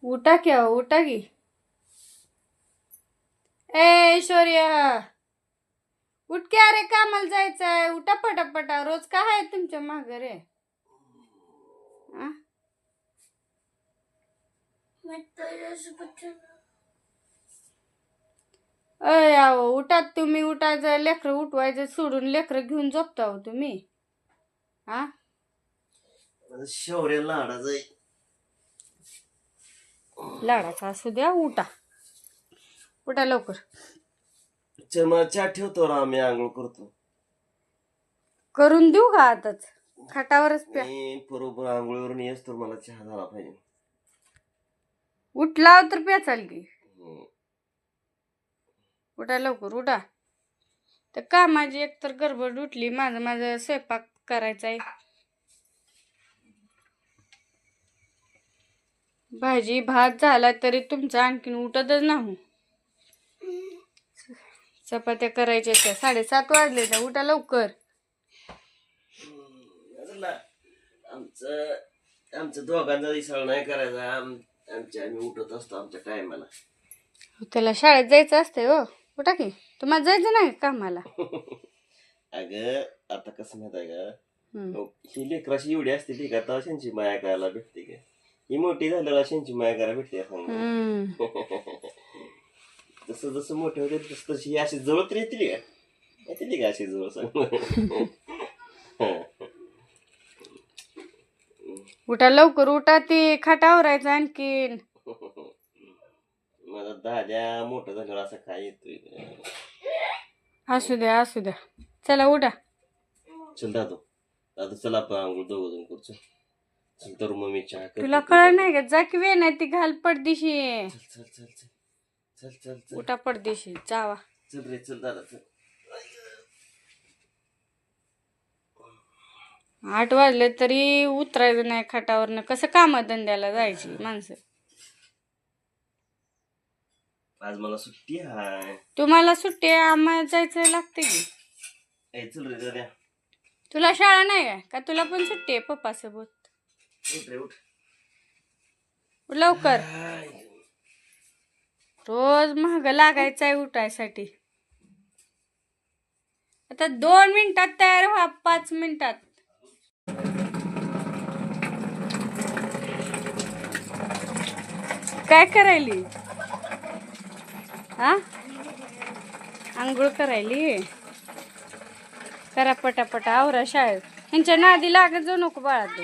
उठा क्या उठा की. ए ऐश्वर्या, उठ की. अरे कामाला जायचंय. उठा पटापटा. रोज काय आहे तुमच्या मागे रे? आ? अय आहो, उठा तुम्ही. उठायचं, लेकरं उठवायचं सोडून लेकरं घेऊन झोपता हो तुम्ही. हा, शौर्य लाडाच आहे. लाडाचा असू द्या. उठा उठा लवकर. चल मला चहा ठेवतो ना, आम्ही आंघोळ करतो. करून देऊ का आताच? खाटावरच प्या. मी बरोबर आंघोळीवरून येस तर मला चहा झाला पाहिजे. उठला तर प्या चाल की. हम्म. उठा लवकर उठा. तर कामाची एकतर गडबड उठली. माझा स्वयंपाक करायचा आहे. भाजी भात झाला तरी तुमचं आणखीन उठतच नाही. चपात्या करायच्या त्या. 7:30 वाजले त्या. उठा लवकर. आमचं दोघांचा दिसाळ नाही करायचा. आम्ही उठत असतो आमच्या टायमाला. त्याला शाळेत जायचं असतंय हो. उठा की. तुम्हाला जायचं नाही कामाला? अगं आता कसं माहित आहे का, ही लेकराशी एवढी असते ठीक आहे, तेव्हा शेंची माया करायला भेटते का? ही मोठी झाल्याला शेंची माया करायला भेटते सांग. जसं जसं मोठे होते तसं तशी अशी जवळ तरी येतील का? येतील का अशी जवळ सांग? उठा लवकर. उठा. ती खाटावरायचं आणखीन. माझा दाद्या मोठं झाल्यावर असं काय येतोय. असू द्या असू द्या. चला उठा. चल दादू चला आपण आंघोळ दोघं जण करू. चल तर मग मी चहा करतो. तुला कळ नाही का? जा की वे नाही ती घाल पडदिशी. चल चल चल चल चल चल चल उठा पडदिशी. जावा. चल रे चल दादा चल. 8 वाजले तरी उतरायचं नाही खाटावरनं. कसं कामधंद्याला जायची माणसं? आज मला सुट्टी आहे. तुम्हाला सुट्टी आहे, आम्हाला जायचं लागते की. ए चल रे दाद्या. तुला शाळा नाही काय का? तुला पण सुट्टी आहे पप्पासोबत. उठ रे उठ. उठ लवकर. रोज महाग लागायचं आहे उठायसाठी. आता 2 मिनिटात तयार व्हा. 5 मिनिटात. काय करायली? हा, आंघोळ करायली. करा पटापटा आवरा शाळेत. ह्यांच्या नादी लागत जाऊ नको बाळा तू.